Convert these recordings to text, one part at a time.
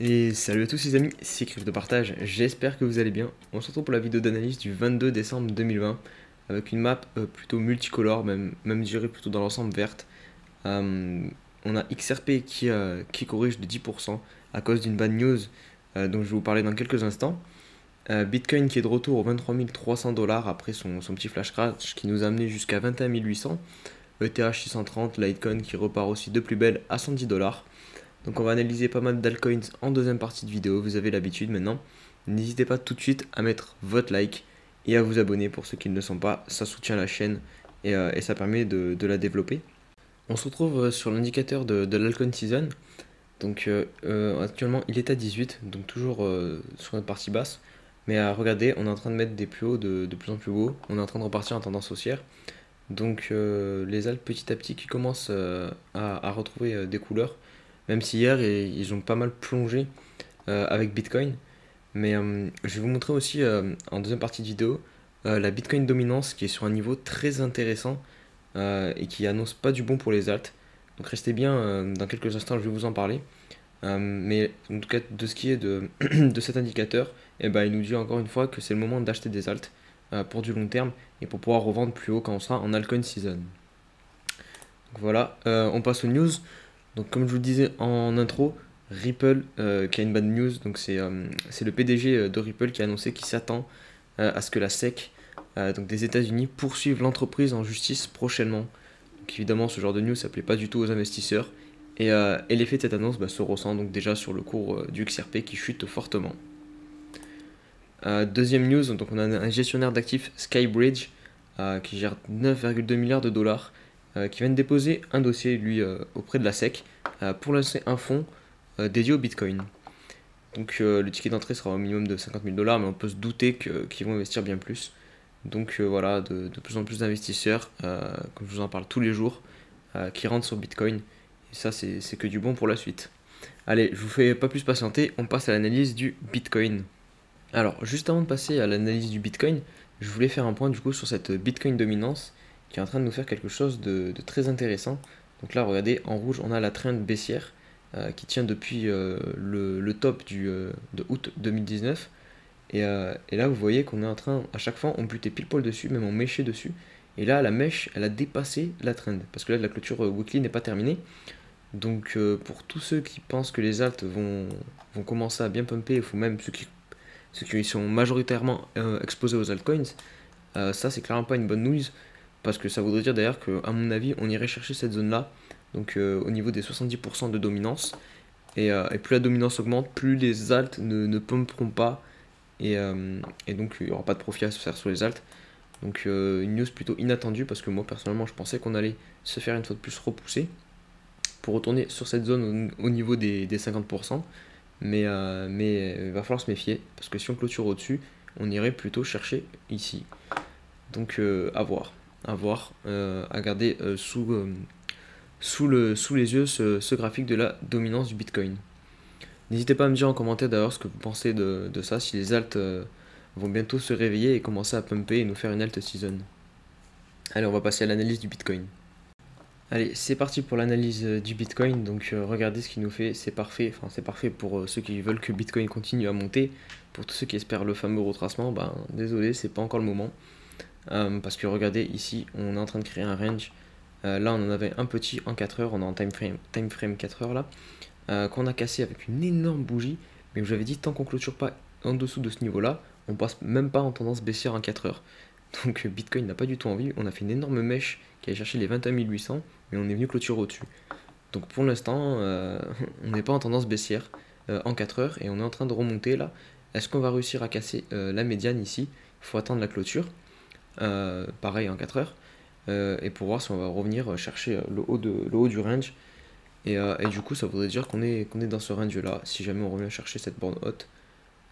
Et salut à tous les amis, c'est Crypto Partage, j'espère que vous allez bien. On se retrouve pour la vidéo d'analyse du 22 décembre 2020 avec une map plutôt multicolore, même je dirais plutôt dans l'ensemble verte. On a XRP qui corrige de 10% à cause d'une bad news dont je vais vous parler dans quelques instants. Bitcoin qui est de retour aux 23 300 dollars après son petit flash crash qui nous a amené jusqu'à 21 800. ETH 630, Litecoin qui repart aussi de plus belle à 110 dollars. Donc on va analyser pas mal d'altcoins en deuxième partie de vidéo, vous avez l'habitude maintenant. N'hésitez pas tout de suite à mettre votre like et à vous abonner pour ceux qui ne le sont pas, ça soutient la chaîne et ça permet de la développer. On se retrouve sur l'indicateur de l'altcoin season. Donc actuellement il est à 18, donc toujours sur notre partie basse. Mais regardez, on est en train de mettre des plus hauts de plus en plus hauts, on est en train de repartir en tendance haussière. Donc les alts petit à petit qui commencent à retrouver des couleurs. Même si hier ils ont pas mal plongé avec Bitcoin. Mais je vais vous montrer aussi en deuxième partie de vidéo la Bitcoin dominance qui est sur un niveau très intéressant et qui annonce pas du bon pour les alts. Donc restez bien, dans quelques instants je vais vous en parler. Mais en tout cas de ce qui est de cet indicateur, eh ben, il nous dit encore une fois que c'est le moment d'acheter des alts pour du long terme et pour pouvoir revendre plus haut quand on sera en altcoin season. Donc voilà, on passe aux news. Donc comme je vous le disais en intro, Ripple qui a une bad news, donc c'est le PDG de Ripple qui a annoncé qu'il s'attend à ce que la SEC donc des États-Unis poursuive l'entreprise en justice prochainement. Donc évidemment ce genre de news ça plaît pas du tout aux investisseurs et l'effet de cette annonce se ressent donc déjà sur le cours du XRP qui chute fortement. Deuxième news, donc on a un gestionnaire d'actifs Skybridge qui gère 9,2 milliards de dollars qui vient de déposer un dossier lui auprès de la SEC pour lancer un fonds dédié au Bitcoin. Donc le ticket d'entrée sera au minimum de 50 000 dollars, mais on peut se douter qu'ils vont investir bien plus. Donc voilà, de plus en plus d'investisseurs, comme je vous en parle tous les jours, qui rentrent sur Bitcoin. Et ça, c'est que du bon pour la suite. Allez, je vous fais pas plus patienter, on passe à l'analyse du Bitcoin. Alors, juste avant de passer à l'analyse du Bitcoin, je voulais faire un point du coup sur cette Bitcoin dominance qui est en train de nous faire quelque chose de très intéressant. Donc là, regardez, en rouge, on a la trend baissière qui tient depuis le top de août 2019. Et là, vous voyez qu'on est en train, à chaque fois, on butait pile poil dessus, même on méchait dessus. Et là, la mèche, elle a dépassé la trend. Parce que là, la clôture weekly n'est pas terminée. Donc, pour tous ceux qui pensent que les alts vont commencer à bien pumper, il faut même ceux qui sont majoritairement exposés aux altcoins, ça, c'est clairement pas une bonne news. Parce que ça voudrait dire d'ailleurs qu'à mon avis, on irait chercher cette zone-là. Donc, au niveau des 70% de dominance. Et plus la dominance augmente, plus les alts ne pumperont pas et donc il n'y aura pas de profit à se faire sur les alts. Donc une news plutôt inattendue parce que moi personnellement je pensais qu'on allait se faire une fois de plus repousser pour retourner sur cette zone au niveau des 50%. Mais il va falloir se méfier parce que si on clôture au-dessus, on irait plutôt chercher ici. Donc à voir, à garder sous les yeux ce graphique de la dominance du Bitcoin. N'hésitez pas à me dire en commentaire d'ailleurs ce que vous pensez de ça, si les alts vont bientôt se réveiller et commencer à pumper et nous faire une alt season. Allez, on va passer à l'analyse du Bitcoin. Allez, c'est parti pour l'analyse du Bitcoin. Donc regardez ce qu'il nous fait, c'est parfait. Enfin, c'est parfait pour ceux qui veulent que Bitcoin continue à monter. Pour tous ceux qui espèrent le fameux retracement, désolé, c'est pas encore le moment. Parce que regardez, ici, on est en train de créer un range. Là, on en avait un petit en 4 heures, on est en time frame 4 heures là. Qu'on a cassé avec une énorme bougie. Mais je vous avais dit, tant qu'on clôture pas en dessous de ce niveau-là, on passe même pas en tendance baissière en 4 heures. Donc Bitcoin n'a pas du tout envie. On a fait une énorme mèche qui allait chercher les 21 800, mais on est venu clôturer au-dessus. Donc pour l'instant, on n'est pas en tendance baissière en 4 heures et on est en train de remonter là. Est-ce qu'on va réussir à casser la médiane ici? Il faut attendre la clôture. Pareil en 4 heures. Et pour voir si on va revenir chercher le haut du range. Et du coup, ça voudrait dire qu'on est dans ce range là, si jamais on revient chercher cette borne haute.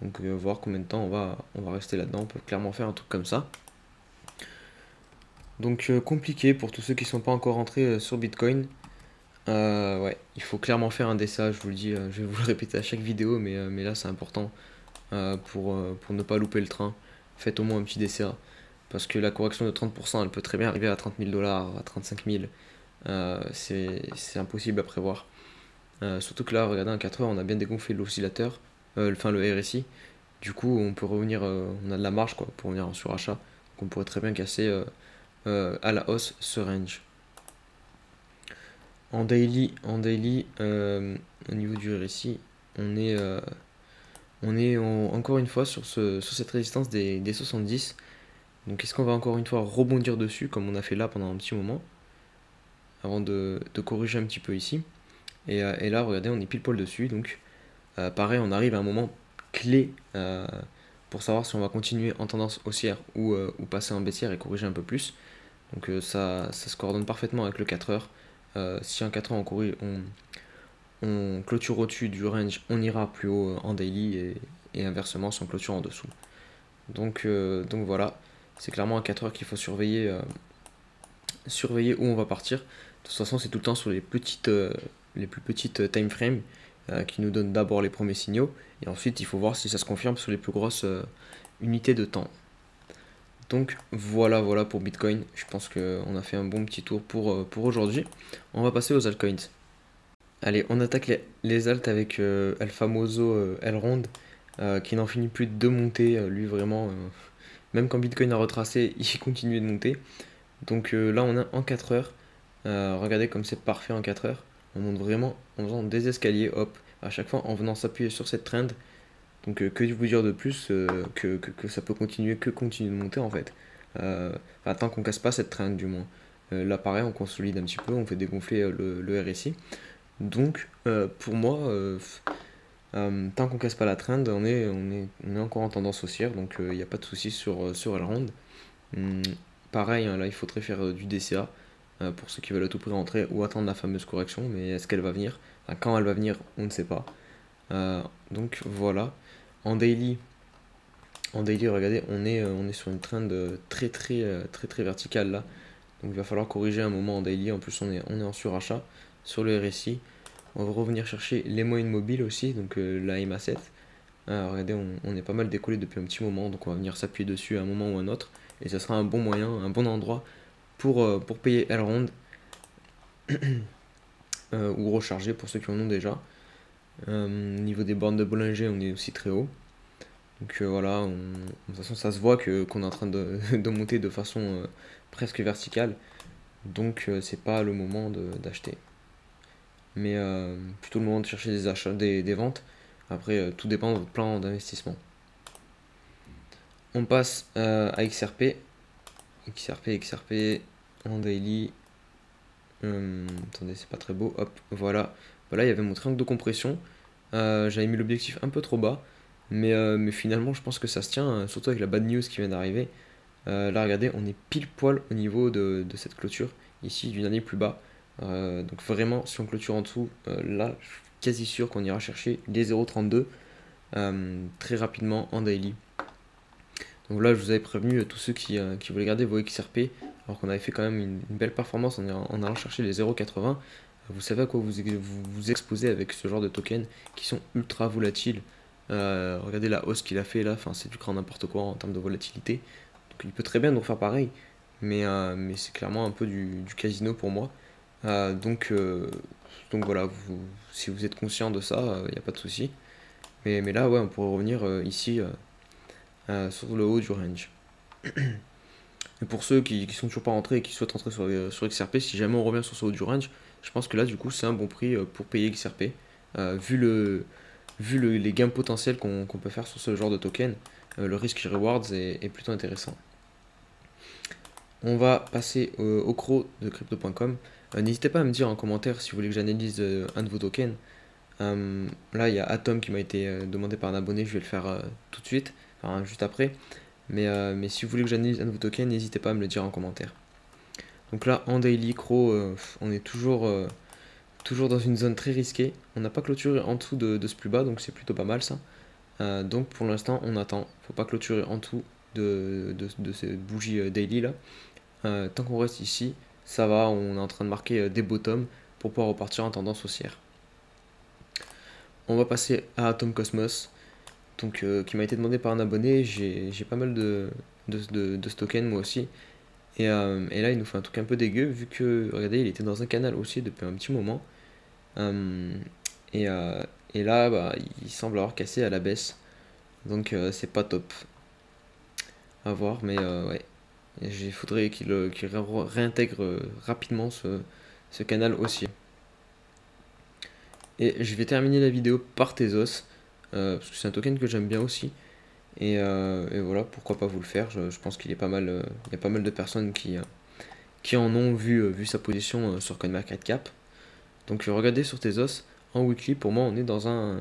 Donc, voir combien de temps on va rester là-dedans. On peut clairement faire un truc comme ça. Donc, compliqué pour tous ceux qui ne sont pas encore entrés sur Bitcoin. Ouais, il faut clairement faire un DCA, je vous le dis. Je vais vous le répéter à chaque vidéo, mais là, c'est important pour ne pas louper le train. Faites au moins un petit DCA. Parce que la correction de 30%, elle peut très bien arriver à 30 000 dollars, à 35 000. C'est impossible à prévoir. Surtout que là, regardez, en 4 heures, on a bien dégonflé l'oscillateur, enfin le RSI. Du coup, on peut revenir, on a de la marge quoi, pour revenir en surachat. Donc on pourrait très bien casser à la hausse ce range. En daily, au niveau du RSI, on est, encore une fois sur cette résistance des 70. Donc est-ce qu'on va encore une fois rebondir dessus comme on a fait là pendant un petit moment avant de corriger un petit peu ici. Et là, regardez, on est pile poil dessus. Donc pareil, on arrive à un moment clé pour savoir si on va continuer en tendance haussière ou passer en baissière et corriger un peu plus. Donc ça se coordonne parfaitement avec le 4 heures. Si en 4 heures on clôture au-dessus du range, on ira plus haut en daily et inversement si on clôture en dessous. Donc voilà, c'est clairement à 4 heures qu'il faut surveiller où on va partir. De toute façon, c'est tout le temps sur les plus petites time frames qui nous donnent d'abord les premiers signaux et ensuite il faut voir si ça se confirme sur les plus grosses unités de temps. Donc voilà pour Bitcoin. Je pense qu'on a fait un bon petit tour pour aujourd'hui. On va passer aux altcoins. Allez, on attaque les alts avec El Famoso Elrond qui n'en finit plus de monter. Lui vraiment, même quand Bitcoin a retracé, il continue de monter. Donc là on a en 4 heures. Regardez comme c'est parfait en 4 heures. On monte vraiment en faisant des escaliers, hop, à chaque fois en venant s'appuyer sur cette trend. Donc que vous dire de plus que ça peut continuer de monter en fait. Enfin, tant qu'on casse pas cette trend du moins. Là pareil on consolide un petit peu, on fait dégonfler le RSI. Donc pour moi, tant qu'on casse pas la trend, on est encore en tendance haussière, donc il n'y a pas de souci sur Elrond. Pareil, hein, là il faudrait faire du DCA pour ceux qui veulent à tout prix rentrer ou attendre la fameuse correction, mais est-ce qu'elle va venir? Enfin, quand elle va venir, on ne sait pas. Donc voilà. En daily, regardez, on est sur une trend très verticale là. Donc il va falloir corriger un moment en daily. En plus, on est en surachat sur le RSI. On va revenir chercher les moyennes mobiles aussi, donc la MA7. Regardez, on est pas mal décollé depuis un petit moment, donc on va venir s'appuyer dessus à un moment ou un autre. Et ça sera un bon moyen, un bon endroit pour payer Elrond ou recharger pour ceux qui en ont déjà. Niveau des bornes de Bollinger, on est aussi très haut. Donc voilà, de toute façon ça se voit qu'on est en train de monter de façon presque verticale. Donc c'est pas le moment d'acheter. Mais plutôt le moment de chercher des achats, des ventes. Après, tout dépend de votre plan d'investissement. On passe à XRP. XRP en daily. Attendez, c'est pas très beau. Hop, voilà. Voilà, il y avait mon triangle de compression. J'avais mis l'objectif un peu trop bas. Mais finalement, je pense que ça se tient, surtout avec la bad news qui vient d'arriver. Là, regardez, on est pile poil au niveau de cette clôture, ici, d'une année plus bas. Donc vraiment, si on clôture en dessous, là, je suis quasi sûr qu'on ira chercher les 0,32 très rapidement en daily. Donc là, je vous avais prévenu tous ceux qui voulaient garder vos XRP, alors qu'on avait fait quand même une belle performance en allant chercher les 0,80. Vous savez à quoi vous exposez avec ce genre de tokens qui sont ultra volatiles. Regardez la hausse qu'il a fait là, enfin, c'est du grand n'importe quoi en termes de volatilité. Donc il peut très bien nous refaire pareil, mais c'est clairement un peu du casino pour moi. Donc voilà, si vous êtes conscient de ça, il n'y a pas de souci. Mais là, ouais, on pourrait revenir ici sur le haut du range. Et pour ceux qui sont toujours pas rentrés et qui souhaitent rentrer sur XRP, si jamais on revient sur ce haut du range, je pense que là, du coup, c'est un bon prix pour payer XRP. Vu les gains potentiels qu'on peut faire sur ce genre de token, le risque rewards est plutôt intéressant. On va passer au CRO de crypto.com. N'hésitez pas à me dire en commentaire si vous voulez que j'analyse un de vos tokens. Là, il y a Atom qui m'a été demandé par un abonné, je vais le faire tout de suite, enfin juste après. Mais si vous voulez que j'analyse un de vos tokens, n'hésitez pas à me le dire en commentaire. Donc là, en daily, CRO, on est toujours dans une zone très risquée. On n'a pas clôturé en dessous de ce plus bas, donc c'est plutôt pas mal ça. Donc pour l'instant, on attend. Faut pas clôturer en dessous de ces bougies daily là. Tant qu'on reste ici, ça va, on est en train de marquer des bottoms pour pouvoir repartir en tendance haussière. On va passer à Atom Cosmos, donc, qui m'a été demandé par un abonné. J'ai pas mal de ce token moi aussi. Et là, il nous fait un truc un peu dégueu, vu que, regardez, il était dans un canal aussi depuis un petit moment. Et, et là, bah, il semble avoir cassé à la baisse. Donc c'est pas top. À voir, mais ouais. Il faudrait qu'il réintègre rapidement ce canal haussier. Et je vais terminer la vidéo par Tezos, parce que c'est un token que j'aime bien aussi. Et voilà, pourquoi pas vous le faire. Je pense qu'il est pas mal, il y a pas mal de personnes qui en ont vu sa position sur CoinMarketCap. Donc regardez sur Tezos, en weekly, pour moi on est dans un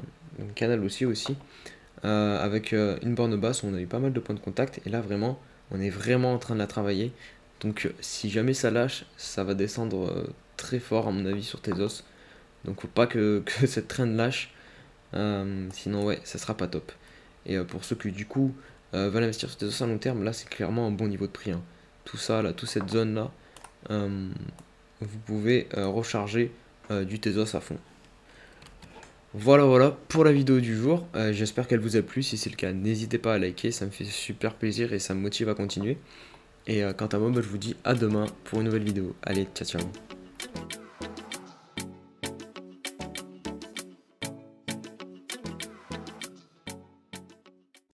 canal haussier aussi, avec une borne basse où on a eu pas mal de points de contact. Et là vraiment, on est vraiment en train de la travailler. Donc si jamais ça lâche, ça va descendre très fort à mon avis sur Tezos. Donc faut pas que cette trend lâche. Sinon ouais, ça sera pas top. Et pour ceux qui du coup veulent investir sur Tezos à long terme, là c'est clairement un bon niveau de prix, hein. Tout ça, là, toute cette zone là, vous pouvez recharger du Tezos à fond. Voilà pour la vidéo du jour. J'espère qu'elle vous a plu. Si c'est le cas, n'hésitez pas à liker, ça me fait super plaisir et ça me motive à continuer. Et quant à moi, bah, je vous dis à demain pour une nouvelle vidéo. Allez, ciao ciao.